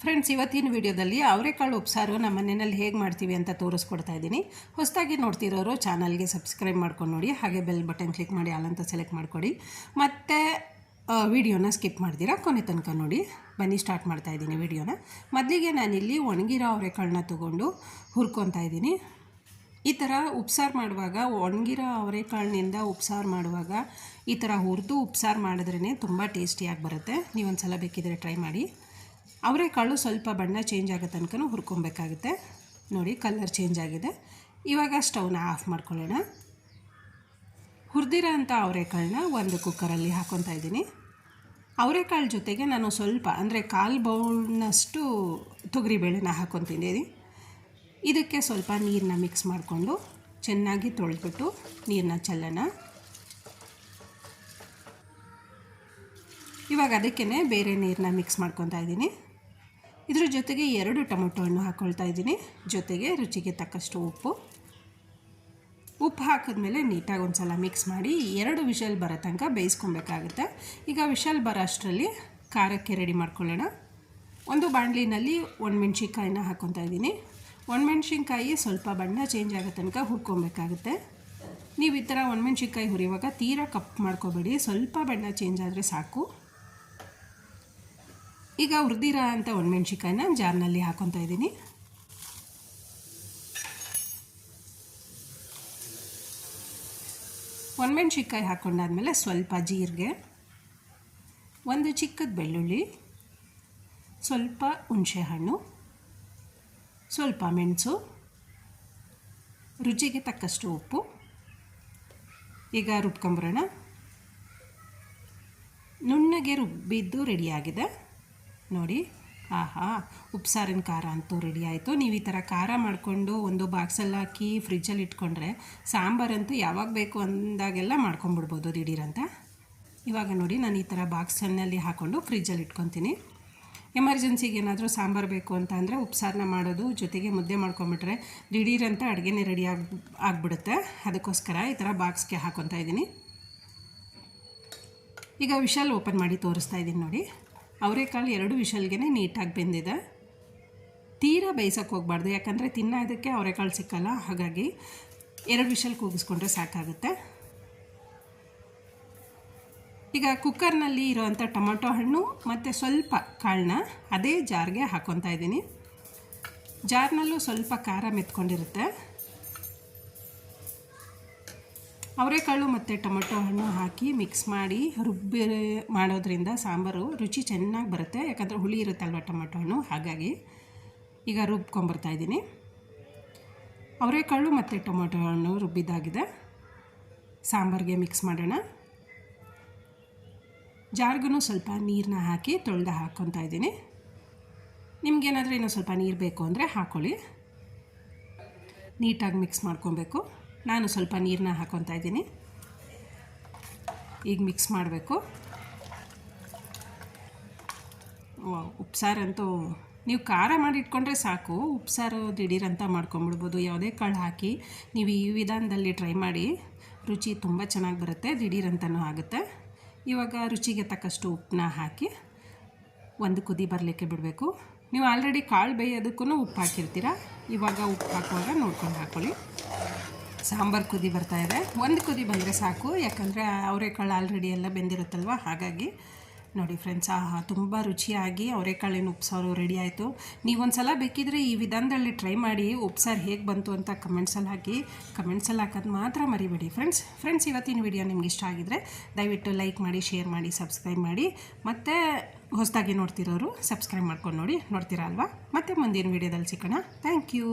Friends, ಇವತ್ತಿನ ವಿಡಿಯೋದಲ್ಲಿ ಅವರೆಕಾಳು ಉಪ್ಸಾರು ನಮ್ಮ ಮನೆಯಲ್ಲಿ ಹೇಗೆ ಮಾಡ್ತೀವಿ ಅಂತ ತೋರಿಸ್ಕೊಡ್ತಾ ಇದ್ದೀನಿ. ಹೊಸದಾಗಿ ನೋಡ್ತಿರೋರು ಚಾನಲ್ಗೆ ಸಬ್ಸ್ಕ್ರೈಬ್ ಮಾಡ್ಕೊಂಡು ನೋಡಿ, ಹಾಗೆ ಬೆಲ್ ಬಟನ್ ಕ್ಲಿಕ್ ಮಾಡಿ ಆಲ್ ಅಂತ ಸೆಲೆಕ್ಟ್ ಮಾಡ್ಕೊಡಿ. ಮತ್ತು ವಿಡಿಯೋನ ಸ್ಕಿಪ್ ಮಾಡ್ತೀರಾ ಕೊನೆ ತನಕ ನೋಡಿ. ಬನ್ನಿ ಸ್ಟಾರ್ಟ್ ಮಾಡ್ತಾ ಇದ್ದೀನಿ ವಿಡಿಯೋನ. ಮೊದಲಿಗೆ ನಾನಿಲ್ಲಿ ಒಣಗಿರೋ ಅವರೆಕಾಳನ್ನ ತೊಗೊಂಡು ಹುರ್ಕೊತಾ ಇದ್ದೀನಿ. ಈ ಥರ ಉಪ್ಸಾರು ಮಾಡುವಾಗ, ಒಣಗಿರೋ ಅವರೆಕಾಳಿನಿಂದ ಉಪ್ಸಾರು ಮಾಡುವಾಗ ಈ ಥರ ಹುರಿದು ಉಪ್ಸಾರು ಮಾಡಿದ್ರೇ ತುಂಬ ಟೇಸ್ಟಿಯಾಗಿ ಬರುತ್ತೆ. ನೀವೊಂದು ಸಲ ಬೇಕಿದ್ರೆ ಟ್ರೈ ಮಾಡಿ. ಅವರೆಕಾಳು ಸ್ವಲ್ಪ ಬಣ್ಣ ಚೇಂಜ್ ಆಗೋ ತನಕ ಹುರ್ಕೊಬೇಕಾಗುತ್ತೆ. ನೋಡಿ, ಕಲರ್ ಚೇಂಜ್ ಆಗಿದೆ. ಇವಾಗ ಸ್ಟವ್ನ ಆಫ್ ಮಾಡ್ಕೊಳ್ಳೋಣ. ಹುರಿದಿರೋ ಅಂಥ ಅವರೆಕಾಳನ್ನ ಒಂದು ಕುಕ್ಕರಲ್ಲಿ ಹಾಕ್ಕೊತಾ ಇದ್ದೀನಿ. ಅವರೆಕಾಳು ಜೊತೆಗೆ ನಾನು ಸ್ವಲ್ಪ ಅಂದರೆ 1/4 ಬೌಲ್ನಷ್ಟು ತೊಗರಿಬೇಳೆನ ಹಾಕ್ಕೊತಿದ್ದೀನಿ. ಇದಕ್ಕೆ ಸ್ವಲ್ಪ ನೀರನ್ನ ಮಿಕ್ಸ್ ಮಾಡಿಕೊಂಡು ಚೆನ್ನಾಗಿ ತೊಳೆದ್ಬಿಟ್ಟು ನೀರನ್ನ ಚೆಲ್ಲೋಣ. ಇವಾಗ ಅದಕ್ಕೇ ಬೇರೆ ನೀರನ್ನ ಮಿಕ್ಸ್ ಮಾಡ್ಕೊತಾ ಇದ್ದೀನಿ. ಇದ್ರ ಜೊತೆಗೆ 2 ಟೊಮೊಟೊ ಹಣ್ಣು ಹಾಕ್ಕೊಳ್ತಾ ಇದ್ದೀನಿ. ಜೊತೆಗೆ ರುಚಿಗೆ ತಕ್ಕಷ್ಟು ಉಪ್ಪು ಹಾಕಿದ್ಮೇಲೆ ನೀಟಾಗಿ ಒಂದು ಸಲ ಮಿಕ್ಸ್ ಮಾಡಿ 2 ವಿಷಲ್ ಬರೋ ತನಕ ಬೇಯಿಸ್ಕೊಬೇಕಾಗುತ್ತೆ. ಈಗ ವಿಷಲ್ ಬರೋ ಅಷ್ಟರಲ್ಲಿ ಖಾರಕ್ಕೆ ರೆಡಿ ಮಾಡ್ಕೊಳ್ಳೋಣ. ಒಂದು ಬಾಣಲಿನಲ್ಲಿ ಒಣಮೆಣ್ಸಿನ್ಕಾಯಿನ ಹಾಕ್ಕೊತಾ ಇದ್ದೀನಿ. ಒಣಮೆಣ್ಸಿನ್ಕಾಯಿ ಸ್ವಲ್ಪ ಬಣ್ಣ ಚೇಂಜ್ ಆಗೋ ತನಕ ಹುರ್ಕೊಬೇಕಾಗುತ್ತೆ. ನೀವು ಈ ಥರ ಒಣಮೆಣ್ಸಿನ್ಕಾಯಿ ಹುರಿಯುವಾಗ ತೀರಾ ಕಪ್ ಮಾಡ್ಕೋಬೇಡಿ, ಸ್ವಲ್ಪ ಬಣ್ಣ ಚೇಂಜ್ ಆದರೆ ಸಾಕು. ಈಗ ಹುರಿದಿರೋ ಅಂಥ ಒಣಮೆಣ್ಸಿನ್ಕಾಯಿನ ಜಾರ್ನಲ್ಲಿ ಹಾಕ್ಕೊತಾ ಇದ್ದೀನಿ. ಒಣಮೆಣ್ಸಿನ್ಕಾಯಿ ಹಾಕ್ಕೊಂಡಾದ್ಮೇಲೆ ಸ್ವಲ್ಪ ಜೀರಿಗೆ, ಒಂದು ಚಿಕ್ಕದ ಬೆಳ್ಳುಳ್ಳಿ, ಸ್ವಲ್ಪ ಹುಣಸೆಹಣ್ಣು, ಸ್ವಲ್ಪ ಮೆಣಸು, ರುಚಿಗೆ ತಕ್ಕಷ್ಟು ಉಪ್ಪು. ಈಗ ರುಬ್ಕೊಂಬರೋಣ. ನುಣ್ಣಗೆ ರುಬ್ಬಿದ್ದು ರೆಡಿಯಾಗಿದೆ ನೋಡಿ. ಆಹಾ, ಉಪ್ಸಾರಿನ ಖಾರ ಅಂತೂ ರೆಡಿ ಆಯಿತು. ನೀವು ಈ ಥರ ಖಾರ ಮಾಡಿಕೊಂಡು ಒಂದು ಬಾಕ್ಸಲ್ಲಿ ಹಾಕಿ ಫ್ರಿಜ್ಜಲ್ಲಿ ಇಟ್ಕೊಂಡ್ರೆ ಸಾಂಬಾರಂತೂ ಯಾವಾಗ ಬೇಕು ಅಂದಾಗೆಲ್ಲ ಮಾಡ್ಕೊಂಬಿಡ್ಬೋದು ದಿಢೀರಂತ. ಇವಾಗ ನೋಡಿ, ನಾನು ಈ ಥರ ಬಾಕ್ಸನ್ನಲ್ಲಿ ಹಾಕ್ಕೊಂಡು ಫ್ರಿಜ್ಜಲ್ಲಿ ಇಟ್ಕೊತೀನಿ. ಎಮರ್ಜೆನ್ಸಿಗೆ ಏನಾದರೂ ಸಾಂಬಾರು ಬೇಕು ಅಂತ ಅಂದರೆ ಉಪ್ಸಾರನ್ನ ಮಾಡೋದು ಜೊತೆಗೆ ಮುದ್ದೆ ಮಾಡ್ಕೊಂಬಿಟ್ರೆ ದಿಢೀರಂತ ಅಡುಗೆನೇ ರೆಡಿ ಆಗಿಬಿಡುತ್ತೆ. ಅದಕ್ಕೋಸ್ಕರ ಈ ಥರ ಬಾಕ್ಸ್ಗೆ ಹಾಕ್ಕೊತಾ ಇದ್ದೀನಿ. ಈಗ ವಿಷಲ್ ಓಪನ್ ಮಾಡಿ ತೋರಿಸ್ತಾ ಇದ್ದೀನಿ ನೋಡಿ. ಅವರೆಕಾಳು 2 ವಿಷಲ್ಗೆ ನೀಟಾಗಿ ಬೆಂದಿದೆ. ತೀರಾ ಬೇಯಿಸೋಕ್ಕೆ ಹೋಗಬಾರ್ದು, ಯಾಕಂದರೆ ತಿನ್ನೋದಕ್ಕೆ ಅವರೆಕಾಳು ಸಿಕ್ಕಲ್ಲ. ಹಾಗಾಗಿ 2 ವಿಷಲ್ ಕೂಗಿಸ್ಕೊಂಡ್ರೆ ಸಾಕಾಗುತ್ತೆ. ಈಗ ಕುಕ್ಕರ್ನಲ್ಲಿ ಇರೋವಂಥ ಟೊಮೊಟೊ ಹಣ್ಣು ಮತ್ತು ಸ್ವಲ್ಪ ಕಾಳನ್ನ ಅದೇ ಜಾರ್ಗೆ ಹಾಕ್ಕೊತಾ ಇದ್ದೀನಿ. ಜಾರ್ನಲ್ಲೂ ಸ್ವಲ್ಪ ಖಾರ ಮೆತ್ಕೊಂಡಿರುತ್ತೆ. ಅವರೆಕಾಳು ಮತ್ತು ಟೊಮೊಟೊ ಹಣ್ಣು ಹಾಕಿ ಮಿಕ್ಸ್ ಮಾಡಿ ರುಬ್ಬಿ ಮಾಡೋದ್ರಿಂದ ಸಾಂಬಾರು ರುಚಿ ಚೆನ್ನಾಗಿ ಬರುತ್ತೆ. ಯಾಕಂದರೆ ಹುಳಿ ಇರುತ್ತಲ್ವ ಟೊಮೊಟೊ ಹಣ್ಣು, ಹಾಗಾಗಿ ಈಗ ರುಬ್ಕೊಂಬರ್ತಾಯಿದ್ದೀನಿ. ಅವರೆಕಾಳು ಮತ್ತು ಟೊಮೊಟೊ ಹಣ್ಣು ರುಬ್ಬಿದ್ದಾಗಿದೆ. ಸಾಂಬಾರಿಗೆ ಮಿಕ್ಸ್ ಮಾಡೋಣ. ಜಾರ್ಗೂ ಸ್ವಲ್ಪ ನೀರನ್ನ ಹಾಕಿ ತೊಳೆದು ಹಾಕ್ಕೊತಾ ಇದ್ದೀನಿ. ನಿಮಗೇನಾದರೂ ಇನ್ನೂ ಸ್ವಲ್ಪ ನೀರು ಬೇಕು ಅಂದರೆ ಹಾಕ್ಕೊಳ್ಳಿ. ನೀಟಾಗಿ ಮಿಕ್ಸ್ ಮಾಡ್ಕೊಬೇಕು. ನಾನು ಸ್ವಲ್ಪ ನೀರನ್ನ ಹಾಕ್ಕೊತಾ ಇದ್ದೀನಿ. ಈಗ ಮಿಕ್ಸ್ ಮಾಡಬೇಕು. ಉಪ್ಸಾರಂತೂ ನೀವು ಖಾರ ಮಾಡಿ ಇಟ್ಕೊಂಡ್ರೆ ಸಾಕು. ಉಪ್ಸಾರು ದಿಢೀರಂತ ಮಾಡ್ಕೊಂಬಿಡ್ಬೋದು. ಯಾವುದೇ ಕಾಳು ಹಾಕಿ ನೀವು ಈ ವಿಧಾನದಲ್ಲಿ ಟ್ರೈ ಮಾಡಿ, ರುಚಿ ತುಂಬ ಚೆನ್ನಾಗಿ ಬರುತ್ತೆ, ದಿಢೀರಂತನೂ ಆಗುತ್ತೆ. ಇವಾಗ ರುಚಿಗೆ ತಕ್ಕಷ್ಟು ಉಪ್ಪನ್ನ ಹಾಕಿ ಒಂದು ಕುದಿ ಬರಲಿಕ್ಕೆ ಬಿಡಬೇಕು. ನೀವು ಆಲ್ರೆಡಿ ಕಾಳು ಬೇಯೋದಕ್ಕೂ ಉಪ್ಪು ಹಾಕಿರ್ತೀರ. ಇವಾಗ ಉಪ್ಪು ಹಾಕುವಾಗ ನೋಡ್ಕೊಂಡು ಹಾಕ್ಕೊಳ್ಳಿ. ಸಾಂಬಾರು ಕುದಿ ಬರ್ತಾಯಿದೆ. ಒಂದು ಕುದಿ ಬಂದರೆ ಸಾಕು, ಯಾಕಂದರೆ ಅವರೆಕಾಳು ಆಲ್ರೆಡಿ ಎಲ್ಲ ಬೆಂದಿರುತ್ತಲ್ವ. ಹಾಗಾಗಿ ನೋಡಿ ಫ್ರೆಂಡ್ಸ್, ತುಂಬ ರುಚಿಯಾಗಿ ಅವರೆಕಾಳಿನ ಉಪ್ಸಾರು ರೆಡಿ ಆಯಿತು. ನೀವೊಂದು ಸಲ ಬೇಕಿದ್ರೆ ಈ ವಿಧಾನದಲ್ಲಿ ಟ್ರೈ ಮಾಡಿ ಉಪ್ಸಾರು ಹೇಗೆ ಬಂತು ಅಂತ ಕಮೆಂಟ್ಸಲ್ಲಿ ಹಾಕಿ. ಕಮೆಂಟ್ಸಲ್ಲಿ ಹಾಕೋದು ಮಾತ್ರ ಮರಿಬೇಡಿ ಫ್ರೆಂಡ್ಸ್. ಇವತ್ತಿನ ವಿಡಿಯೋ ನಿಮ್ಗೆ ಇಷ್ಟ ಆಗಿದರೆ ದಯವಿಟ್ಟು ಲೈಕ್ ಮಾಡಿ, ಶೇರ್ ಮಾಡಿ, ಸಬ್ಸ್ಕ್ರೈಬ್ ಮಾಡಿ. ಮತ್ತು ಹೊಸದಾಗಿ ನೋಡ್ತಿರೋರು ಸಬ್ಸ್ಕ್ರೈಬ್ ಮಾಡ್ಕೊಂಡು ನೋಡ್ತೀರಾ ಅಲ್ವಾ. ಮತ್ತು ಮುಂದಿನ ವಿಡಿಯೋದಲ್ಲಿ ಸಿಗೋಣ. Thank you.